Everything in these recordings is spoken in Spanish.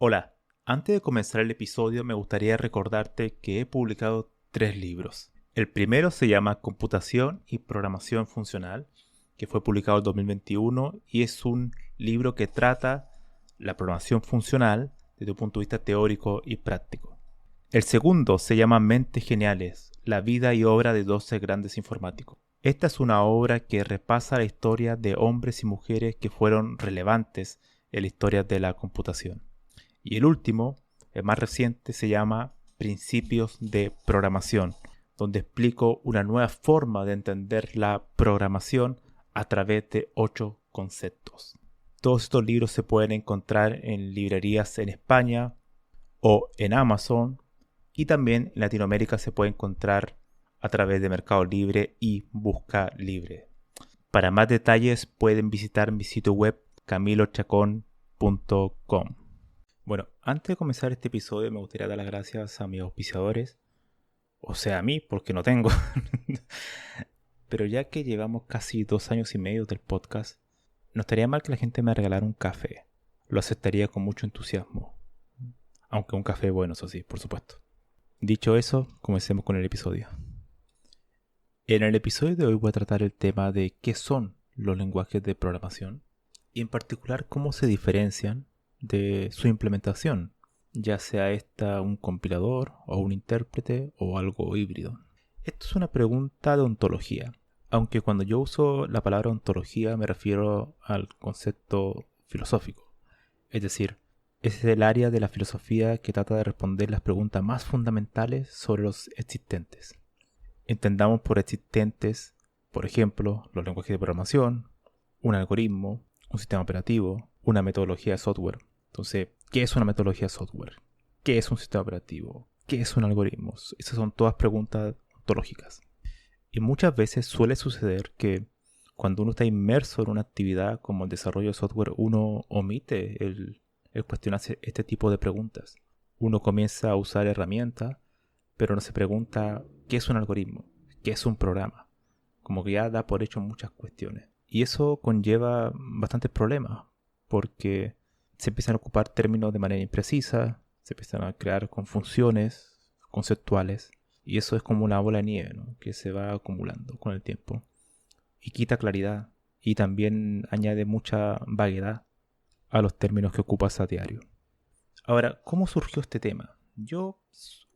Hola, antes de comenzar el episodio me gustaría recordarte que he publicado 3 libros. El primero se llama Computación y Programación Funcional, que fue publicado en 2021 y es un libro que trata la programación funcional desde un punto de vista teórico y práctico. El segundo se llama Mentes Geniales, la vida y obra de 12 grandes informáticos. Esta es una obra que repasa la historia de hombres y mujeres que fueron relevantes en la historia de la computación. Y el último, el más reciente, se llama Principios de Programación, donde explico una nueva forma de entender la programación a través de 8 conceptos. Todos estos libros se pueden encontrar en librerías en España o en Amazon, y también en Latinoamérica se puede encontrar a través de Mercado Libre y Busca Libre. Para más detalles pueden visitar mi sitio web camilochacon.com. Bueno, antes de comenzar este episodio me gustaría dar las gracias a mis auspiciadores, o sea a mí porque no tengo. Pero ya que llevamos casi 2 años y medio del podcast, no estaría mal que la gente me regalara un café. Lo aceptaría con mucho entusiasmo. Aunque un café bueno, eso sí, por supuesto. Dicho eso, comencemos con el episodio. En el episodio de hoy voy a tratar el tema de qué son los lenguajes de programación y en particular cómo se diferencian de su implementación, ya sea esta un compilador o un intérprete o algo híbrido. Esto es una pregunta de ontología, aunque cuando yo uso la palabra ontología me refiero al concepto filosófico, es decir, es el área de la filosofía que trata de responder las preguntas más fundamentales sobre los existentes. Entendamos por existentes, por ejemplo, los lenguajes de programación, un algoritmo, un sistema operativo, una metodología de software. Entonces, ¿qué es una metodología de software? ¿Qué es un sistema operativo? ¿Qué es un algoritmo? Esas son todas preguntas ontológicas. Y muchas veces suele suceder que cuando uno está inmerso en una actividad como el desarrollo de software, uno omite el cuestionarse este tipo de preguntas. Uno comienza a usar herramientas, pero no se pregunta qué es un algoritmo, qué es un programa. Como que ya da por hecho muchas cuestiones. Y eso conlleva bastantes problemas, porque se empiezan a ocupar términos de manera imprecisa, se empiezan a crear confusiones conceptuales, y eso es como una bola de nieve, ¿no? Que se va acumulando con el tiempo. Y quita claridad, y también añade mucha vaguedad a los términos que ocupas a diario. Ahora, ¿cómo surgió este tema? Yo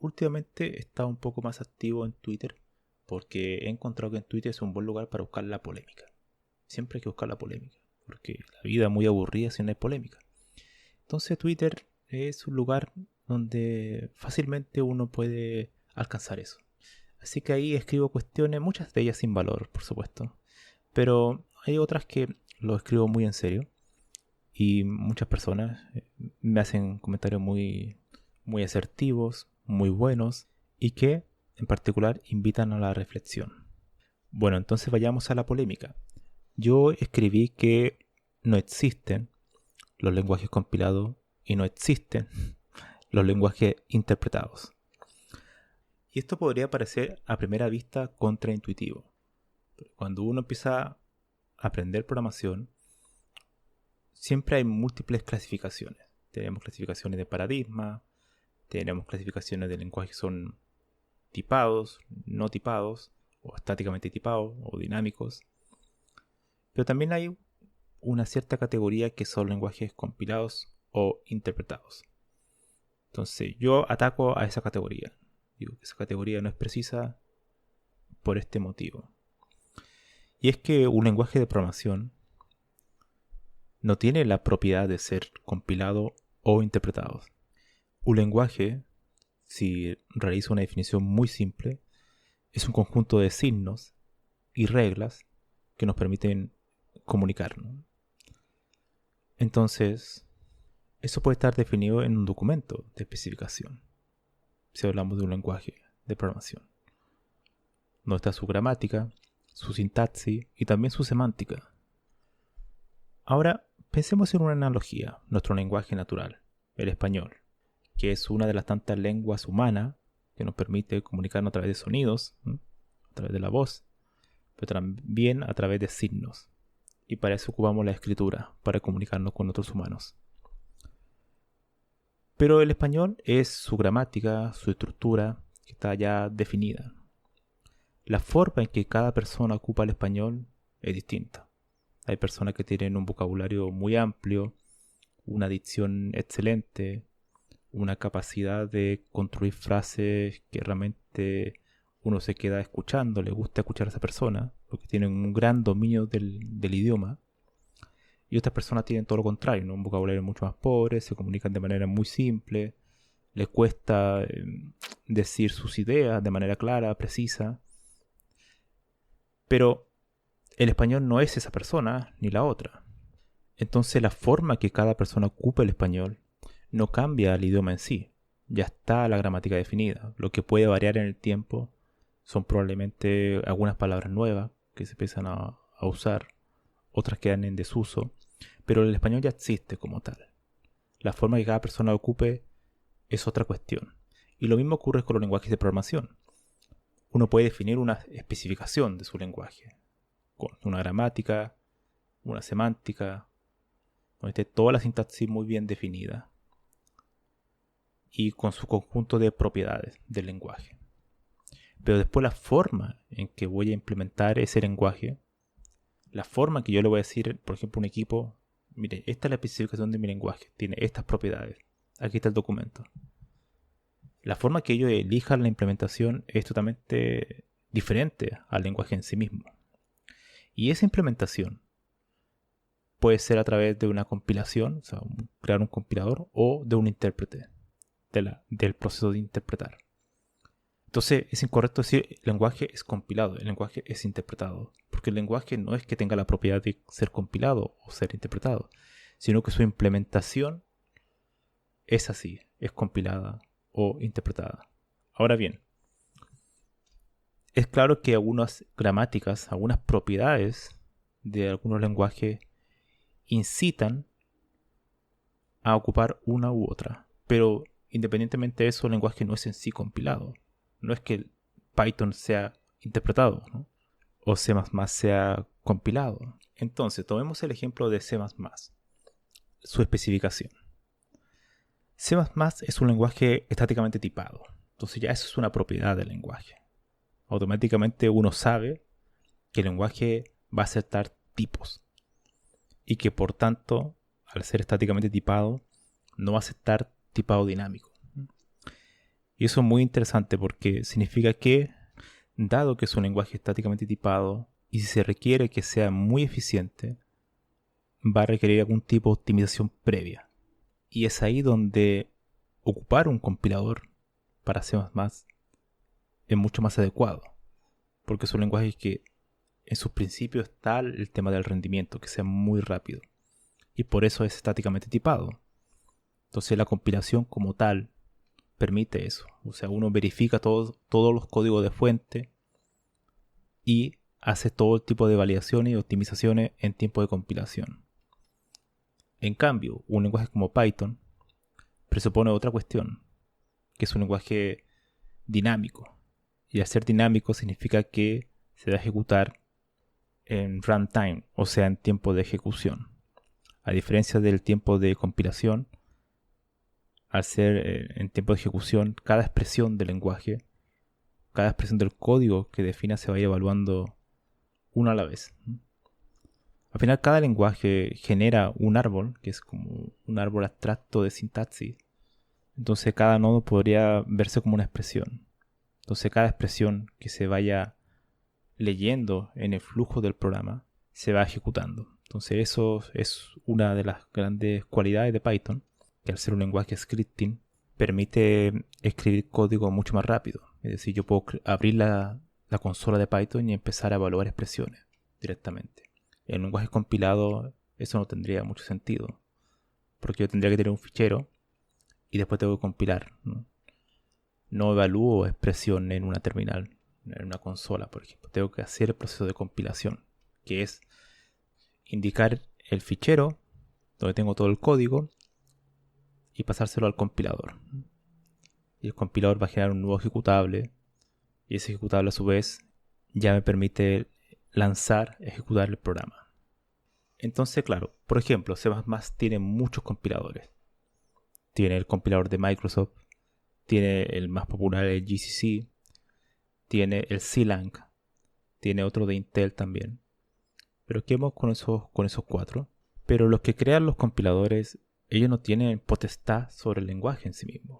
últimamente he estado un poco más activo en Twitter porque he encontrado que en Twitter es un buen lugar para buscar la polémica. Siempre hay que buscar la polémica, porque la vida es muy aburrida si no hay polémica. Entonces Twitter es un lugar donde fácilmente uno puede alcanzar eso. Así que ahí escribo cuestiones, muchas de ellas sin valor, por supuesto. Pero hay otras que lo escribo muy en serio. Y muchas personas me hacen comentarios muy asertivos, muy buenos y que en particular invitan a la reflexión. Bueno, entonces vayamos a la polémica. Yo escribí que no existen los lenguajes compilados y no existen los lenguajes interpretados. Y esto podría parecer a primera vista contraintuitivo. Cuando uno empieza a aprender programación, siempre hay múltiples clasificaciones. Tenemos clasificaciones de paradigma, tenemos clasificaciones de lenguajes que son tipados, no tipados, o estáticamente tipados, o dinámicos. Pero también hay una cierta categoría que son lenguajes compilados o interpretados. Entonces yo ataco a esa categoría. Digo que esa categoría no es precisa por este motivo. Y es que un lenguaje de programación no tiene la propiedad de ser compilado o interpretado. Un lenguaje, si realizo una definición muy simple, es un conjunto de signos y reglas que nos permiten comunicarnos. Entonces, eso puede estar definido en un documento de especificación, si hablamos de un lenguaje de programación, donde está su gramática, su sintaxis y también su semántica. Ahora, pensemos en una analogía, nuestro lenguaje natural, el español, que es una de las tantas lenguas humanas que nos permite comunicarnos a través de sonidos, a través de la voz, pero también a través de signos. Y para eso ocupamos la escritura, para comunicarnos con otros humanos. Pero el español es su gramática, su estructura, que está ya definida. La forma en que cada persona ocupa el español es distinta. Hay personas que tienen un vocabulario muy amplio, una dicción excelente, una capacidad de construir frases que realmente uno se queda escuchando, le gusta escuchar a esa persona, porque tienen un gran dominio del idioma. Y otras personas tienen todo lo contrario, ¿no? Un vocabulario mucho más pobre, se comunican de manera muy simple, les cuesta decir sus ideas de manera clara, precisa. Pero el español no es esa persona ni la otra. Entonces la forma que cada persona ocupa el español no cambia el idioma en sí. Ya está la gramática definida. Lo que puede variar en el tiempo son probablemente algunas palabras nuevas que se empiezan a usar, otras quedan en desuso, pero el español ya existe como tal. La forma que cada persona ocupe es otra cuestión. Y lo mismo ocurre con los lenguajes de programación. Uno puede definir una especificación de su lenguaje, con una gramática, una semántica, donde esté toda la sintaxis muy bien definida y con su conjunto de propiedades del lenguaje. Pero después la forma en que voy a implementar ese lenguaje, la forma en que yo le voy a decir, por ejemplo, a un equipo, mire, esta es la especificación de mi lenguaje, tiene estas propiedades, aquí está el documento. La forma que ellos elijan la implementación es totalmente diferente al lenguaje en sí mismo. Y esa implementación puede ser a través de una compilación, o sea, crear un compilador, o de un intérprete, del proceso de interpretar. Entonces es incorrecto decir el lenguaje es compilado, el lenguaje es interpretado, porque el lenguaje no es que tenga la propiedad de ser compilado o ser interpretado, sino que su implementación es así, es compilada o interpretada. Ahora bien, es claro que algunas gramáticas, algunas propiedades de algunos lenguajes incitan a ocupar una u otra, pero independientemente de eso, el lenguaje no es en sí compilado. No es que Python sea interpretado, ¿no? O C++ sea compilado. Entonces, tomemos el ejemplo de C++, su especificación. C++ es un lenguaje estáticamente tipado. Entonces ya eso es una propiedad del lenguaje. Automáticamente uno sabe que el lenguaje va a aceptar tipos y que por tanto, al ser estáticamente tipado, no va a aceptar tipado dinámico. Y eso es muy interesante porque significa que, dado que es un lenguaje estáticamente tipado, y si se requiere que sea muy eficiente, va a requerir algún tipo de optimización previa. Y es ahí donde ocupar un compilador para C++ es mucho más adecuado, porque es un lenguaje que en sus principios está el tema del rendimiento, que sea muy rápido, y por eso es estáticamente tipado. Entonces la compilación como tal permite eso. O sea, uno verifica todos los códigos de fuente y hace todo el tipo de validaciones y optimizaciones en tiempo de compilación. En cambio, un lenguaje como Python presupone otra cuestión, que es un lenguaje dinámico. Y al ser dinámico significa que se va a ejecutar en runtime, o sea, en tiempo de ejecución. A diferencia del tiempo de compilación, al ser en tiempo de ejecución, cada expresión del lenguaje, cada expresión del código que defina se va a ir evaluando una a la vez. Al final, cada lenguaje genera un árbol, que es como un árbol abstracto de sintaxis. Entonces, cada nodo podría verse como una expresión. Entonces, cada expresión que se vaya leyendo en el flujo del programa se va ejecutando. Entonces, eso es una de las grandes cualidades de Python, que al ser un lenguaje scripting permite escribir código mucho más rápido. Es decir, yo puedo abrir la consola de Python y empezar a evaluar expresiones directamente. En un lenguaje compilado eso no tendría mucho sentido, porque yo tendría que tener un fichero y después tengo que compilar. No evalúo expresión en una terminal, en una consola, por ejemplo. Tengo que hacer el proceso de compilación, que es indicar el fichero donde tengo todo el código y pasárselo al compilador. Y el compilador va a generar un nuevo ejecutable y ese ejecutable a su vez ya me permite ejecutar el programa. Entonces, claro, por ejemplo, C++ tiene muchos compiladores. tiene el compilador de Microsoft, tiene el más popular, el GCC, tiene el CLang, tiene otro de Intel también. Pero quedemos con esos 4. Pero los que crean los compiladores, ellos no tienen potestad sobre el lenguaje en sí mismo.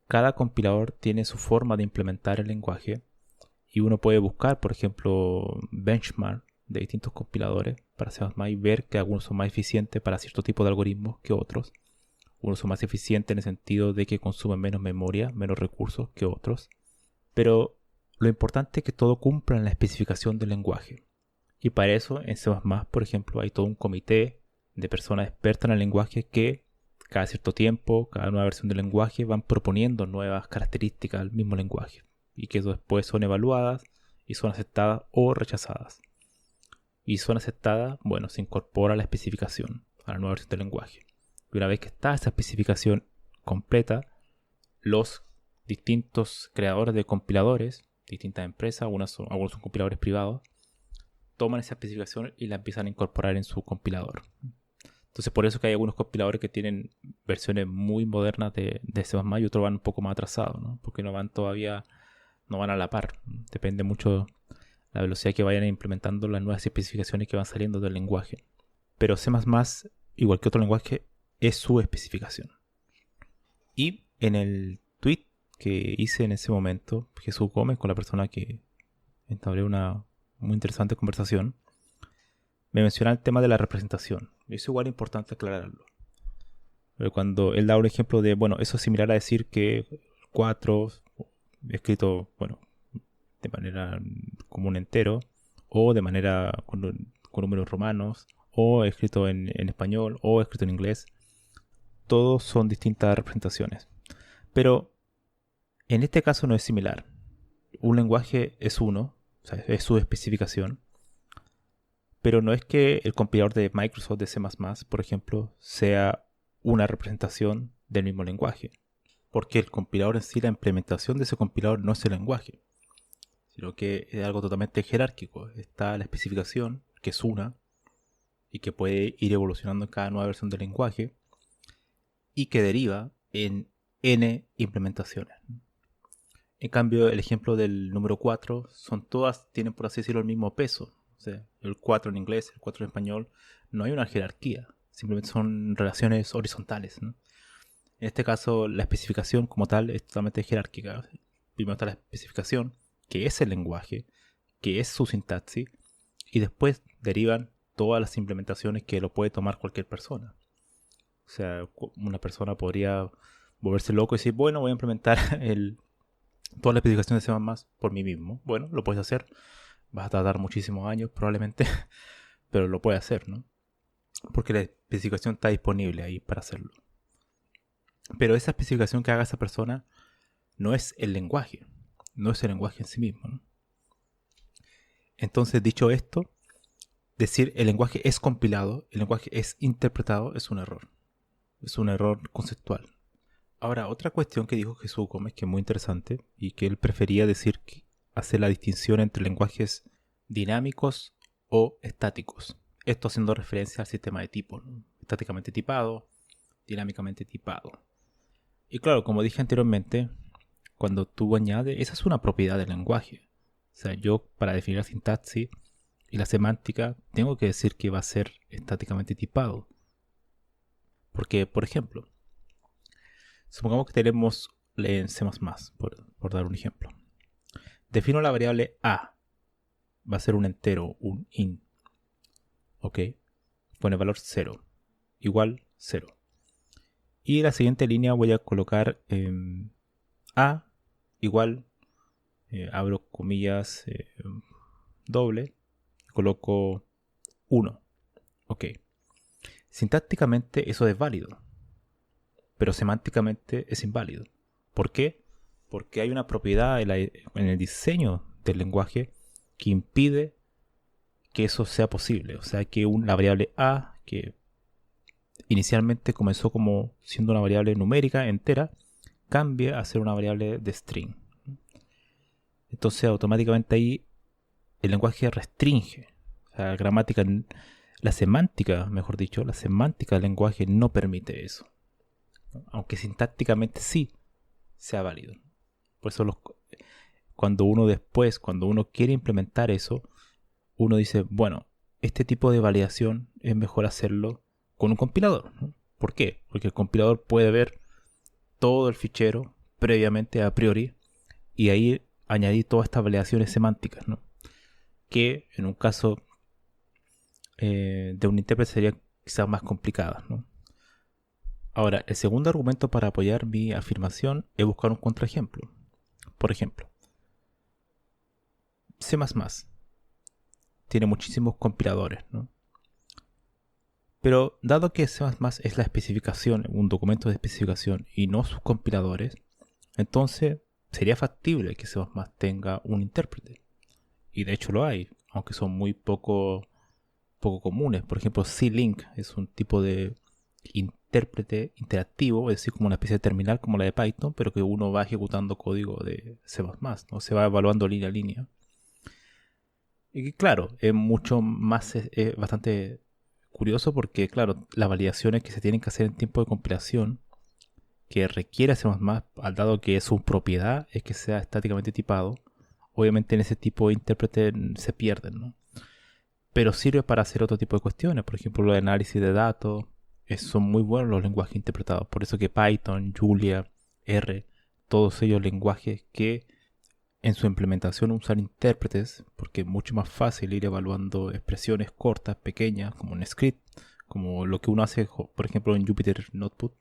Cada compilador tiene su forma de implementar el lenguaje y uno puede buscar, por ejemplo, benchmark de distintos compiladores para C++ y ver que algunos son más eficientes para cierto tipo de algoritmos que otros. Unos son más eficientes en el sentido de que consumen menos memoria, menos recursos que otros. Pero lo importante es que todo cumpla en la especificación del lenguaje. Y para eso en C++, por ejemplo, hay todo un comité de personas expertas en el lenguaje que cada cierto tiempo, cada nueva versión del lenguaje, van proponiendo nuevas características al mismo lenguaje. Y que después son evaluadas y son aceptadas o rechazadas. Y son aceptadas, bueno, se incorpora a la especificación, a la nueva versión del lenguaje. Y una vez que está esa especificación completa, los distintos creadores de compiladores, distintas empresas, algunos son compiladores privados, toman esa especificación y la empiezan a incorporar en su compilador. Entonces por eso que hay algunos compiladores que tienen versiones muy modernas de C++ y otros van un poco más atrasados, ¿no? Porque no van a la par. Depende mucho la velocidad que vayan implementando las nuevas especificaciones que van saliendo del lenguaje. Pero C++, igual que otro lenguaje, es su especificación. Y en el tweet que hice en ese momento, Jesús Gómez, con la persona que entablé una muy interesante conversación, me menciona el tema de la representación. Y es igual importante aclararlo. Pero cuando él da un ejemplo de, bueno, eso es similar a decir que 4 escrito, bueno, de manera como un entero, o de manera con números romanos, o escrito en español, o escrito en inglés. Todos son distintas representaciones. Pero en este caso no es similar. Un lenguaje es uno, o sea, es su especificación. Pero no es que el compilador de Microsoft de C++, por ejemplo, sea una representación del mismo lenguaje. Porque el compilador en sí, la implementación de ese compilador no es el lenguaje, sino que es algo totalmente jerárquico. Está la especificación, que es una, y que puede ir evolucionando en cada nueva versión del lenguaje, y que deriva en N implementaciones. En cambio, el ejemplo del número 4, tienen por así decirlo el mismo peso. O sea, el 4 en inglés, el 4 en español, no hay una jerarquía, simplemente son relaciones horizontales, ¿no? En este caso, la especificación como tal es totalmente jerárquica. Primero está la especificación, que es el lenguaje, que es su sintaxis, y después derivan todas las implementaciones que lo puede tomar cualquier persona. O sea, una persona podría volverse loco y decir, bueno, voy a implementar toda la especificación de C++ por mí mismo. Bueno, lo puedes hacer. Vas a tardar muchísimos años probablemente, pero lo puedes hacer, ¿no? Porque la especificación está disponible ahí para hacerlo. Pero esa especificación que haga esa persona no es el lenguaje. No es el lenguaje en sí mismo, ¿no? Entonces, dicho esto, decir el lenguaje es compilado, el lenguaje es interpretado, es un error. Es un error conceptual. Ahora, otra cuestión que dijo Jesús Gómez, que es muy interesante, y que él prefería decir que hacer la distinción entre lenguajes dinámicos o estáticos. Esto haciendo referencia al sistema de tipos, ¿no? Estáticamente tipado, dinámicamente tipado. Y claro, como dije anteriormente, cuando tú añades, esa es una propiedad del lenguaje. O sea, yo para definir la sintaxis y la semántica, tengo que decir que va a ser estáticamente tipado. Porque, por ejemplo, supongamos que tenemos en C++, por dar un ejemplo. Defino la variable a. Va a ser un entero, un int. Ok. Pone valor 0. Igual 0. Y en la siguiente línea voy a colocar a igual, abro comillas, doble. Coloco 1. Ok. Sintácticamente eso es válido. Pero semánticamente es inválido. ¿Por qué? Porque hay una propiedad en el diseño del lenguaje que impide que eso sea posible. O sea, que la variable a, que inicialmente comenzó como siendo una variable numérica entera, cambie a ser una variable de string. Entonces automáticamente ahí el lenguaje restringe. O sea, la semántica, mejor dicho, la semántica del lenguaje no permite eso. ¿no? Aunque sintácticamente sí sea válido. Por eso cuando uno quiere implementar eso, uno dice, bueno, este tipo de validación es mejor hacerlo con un compilador, ¿no? ¿Por qué? Porque el compilador puede ver todo el fichero previamente a priori y ahí añadir todas estas validaciones semánticas, ¿no? Que en un caso de un intérprete sería quizás más complicada, ¿no? Ahora, el segundo argumento para apoyar mi afirmación es buscar un contraejemplo. Por ejemplo, C++ tiene muchísimos compiladores, ¿no? Pero dado que C++ es la especificación, un documento de especificación y no sus compiladores, entonces sería factible que C++ tenga un intérprete. Y de hecho lo hay, aunque son muy poco comunes. Por ejemplo, C-Link es un tipo de intérprete interactivo, es decir, como una especie de terminal como la de Python, pero que uno va ejecutando código de C++, ¿no? Se va evaluando línea a línea. Y claro, es mucho más, es bastante curioso porque, claro, las validaciones que se tienen que hacer en tiempo de compilación que requiere C++, al dado que su propiedad es que sea estáticamente tipado, obviamente en ese tipo de intérprete se pierden, ¿no? Pero sirve para hacer otro tipo de cuestiones, por ejemplo, el análisis de datos, son muy buenos los lenguajes interpretados, por eso que Python, Julia, R, todos ellos lenguajes que en su implementación usan intérpretes, porque es mucho más fácil ir evaluando expresiones cortas, pequeñas, como un script, como lo que uno hace, por ejemplo, en Jupyter Notebook.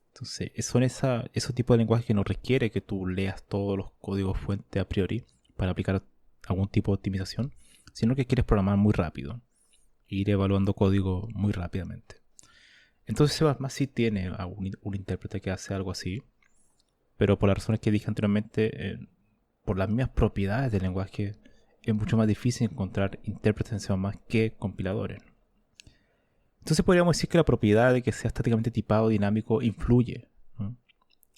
Entonces, son esos tipos de lenguajes que no requiere que tú leas todos los códigos fuente a priori para aplicar algún tipo de optimización, sino que quieres programar muy rápido e ir evaluando código muy rápidamente. Entonces, C++ sí tiene un intérprete que hace algo así, pero por las razones que dije anteriormente, por las mismas propiedades del lenguaje, es mucho más difícil encontrar intérpretes en C++ que compiladores. Entonces podríamos decir que la propiedad de que sea estáticamente tipado dinámico influye, ¿no?,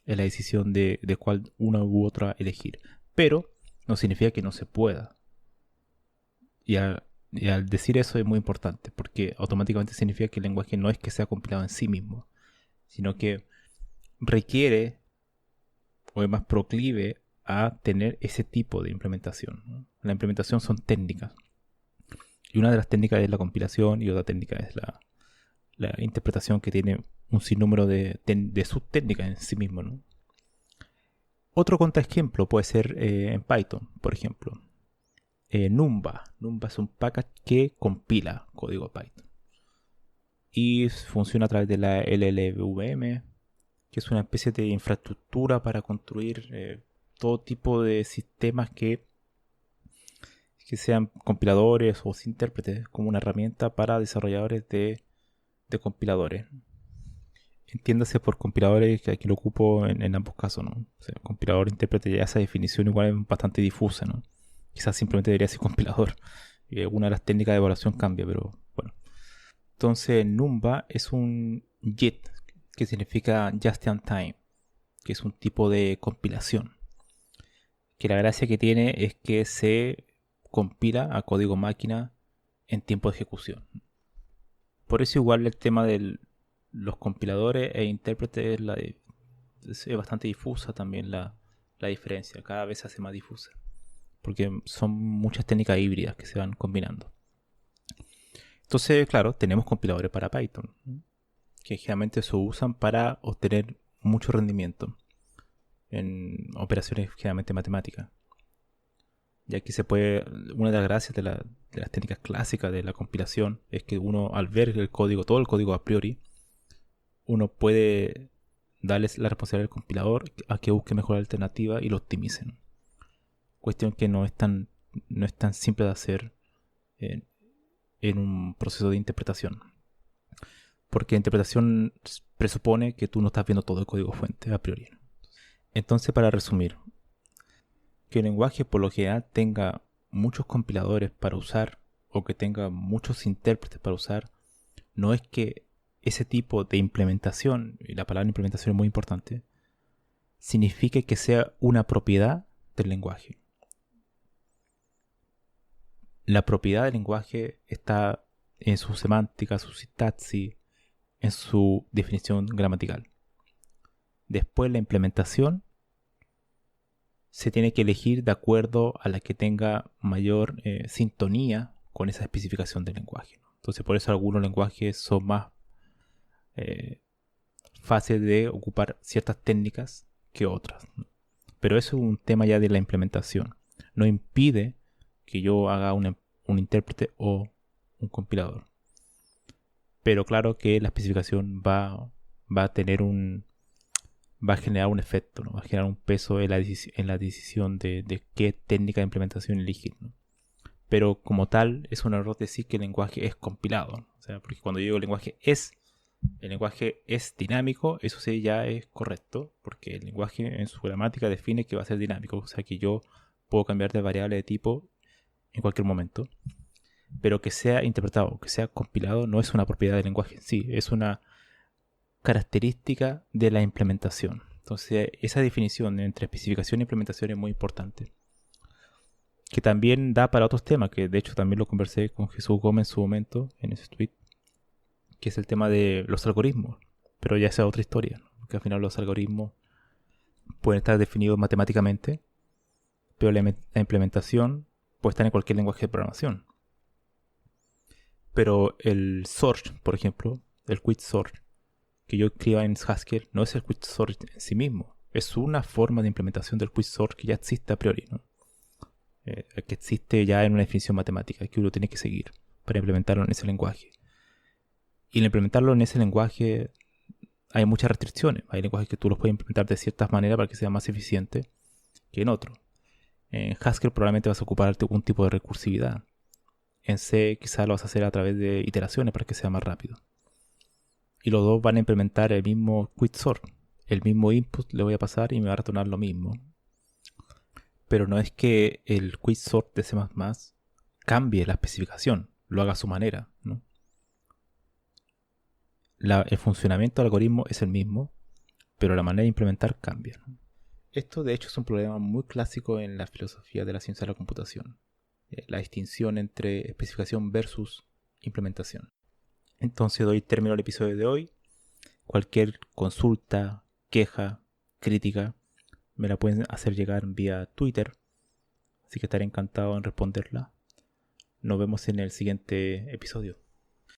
en la decisión de cuál una u otra elegir. Pero no significa que no se pueda. Y al decir eso es muy importante, porque automáticamente significa que el lenguaje no es que sea compilado en sí mismo, sino que requiere o es más proclive a tener ese tipo de implementación, ¿no? La implementación son técnicas. Y una de las técnicas es la compilación y otra técnica es la interpretación, que tiene un sinnúmero de subtécnicas en sí mismo, ¿no? Otro contraejemplo puede ser en Python, por ejemplo. Numba. Numba es un package que compila código Python. Y funciona a través de la LLVM, que es una especie de infraestructura para construir todo tipo de sistemas que sean compiladores o intérpretes, como una herramienta para desarrolladores de compiladores. Entiéndase por compiladores, que aquí lo ocupo en ambos casos, ¿no? O sea, compilador, intérprete, ya esa definición igual es bastante difusa, ¿no? Quizás simplemente debería ser compilador. Y una de las técnicas de evaluación cambia, pero bueno. Entonces, Numba es un JIT, que significa Just in Time, que es un tipo de compilación. Que la gracia que tiene es que se compila a código máquina en tiempo de ejecución. Por eso igual el tema de los compiladores e intérpretes es bastante difusa también la diferencia. Cada vez se hace más difusa, porque son muchas técnicas híbridas que se van combinando. Entonces, claro, tenemos compiladores para Python, que generalmente se usan para obtener mucho rendimiento en operaciones generalmente matemáticas. Y aquí se puede, una de las gracias de las técnicas clásicas de la compilación es que uno, al ver el código, todo el código a priori, uno puede darles la responsabilidad al compilador a que busque mejor alternativa y lo optimicen. Cuestión que no es tan simple de hacer en un proceso de interpretación. Porque la interpretación presupone que tú no estás viendo todo el código fuente a priori. Entonces, para resumir, que el lenguaje por lo general tenga muchos compiladores para usar o que tenga muchos intérpretes para usar, no es que ese tipo de implementación, y la palabra implementación es muy importante, signifique que sea una propiedad del lenguaje. La propiedad del lenguaje está en su semántica, su sintaxis, en su definición gramatical. Después la implementación se tiene que elegir de acuerdo a la que tenga mayor sintonía con esa especificación del lenguaje, ¿no? Entonces por eso algunos lenguajes son más fáciles de ocupar ciertas técnicas que otras, ¿no? Pero eso es un tema ya de la implementación. No impide que yo haga un intérprete o un compilador. Pero claro que la especificación va a tener va a generar un efecto, ¿no? Va a generar un peso en la decisión de qué técnica de implementación elegir, ¿no? Pero como tal, es un error decir que el lenguaje es compilado, ¿no? O sea, porque cuando yo digo el lenguaje es dinámico, eso sí ya es correcto, porque el lenguaje en su gramática define que va a ser dinámico, o sea que yo puedo cambiar de variable de tipo en cualquier momento. Pero que sea interpretado, que sea compilado, no es una propiedad del lenguaje en sí, es una característica de la implementación. Entonces, esa definición entre especificación e implementación es muy importante. Que también da para otros temas, que de hecho también lo conversé con Jesús Gómez en su momento, en ese tweet, que es el tema de los algoritmos. Pero ya esa es otra historia, ¿no? Porque al final los algoritmos pueden estar definidos matemáticamente, pero la implementación puede estar en cualquier lenguaje de programación. Pero el sort, por ejemplo, el quicksort, que yo escriba en Haskell, no es el quicksort en sí mismo. Es una forma de implementación del quicksort que ya existe a priori, ¿no? Que existe ya en una definición matemática que uno tiene que seguir para implementarlo en ese lenguaje. Y al implementarlo en ese lenguaje hay muchas restricciones. Hay lenguajes que tú los puedes implementar de ciertas maneras para que sea más eficiente que en otro. En Haskell probablemente vas a ocupar algún tipo de recursividad. En C quizás lo vas a hacer a través de iteraciones para que sea más rápido. Y los dos van a implementar el mismo quicksort. El mismo input le voy a pasar y me va a retornar lo mismo. Pero no es que el quicksort de C++ cambie la especificación, lo haga a su manera, ¿no? El funcionamiento del algoritmo es el mismo, pero la manera de implementar cambia, ¿no? Esto de hecho es un problema muy clásico en la filosofía de la ciencia de la computación. La distinción entre especificación versus implementación. Entonces doy término al episodio de hoy. Cualquier consulta, queja, crítica, me la pueden hacer llegar vía Twitter. Así que estaré encantado en responderla. Nos vemos en el siguiente episodio.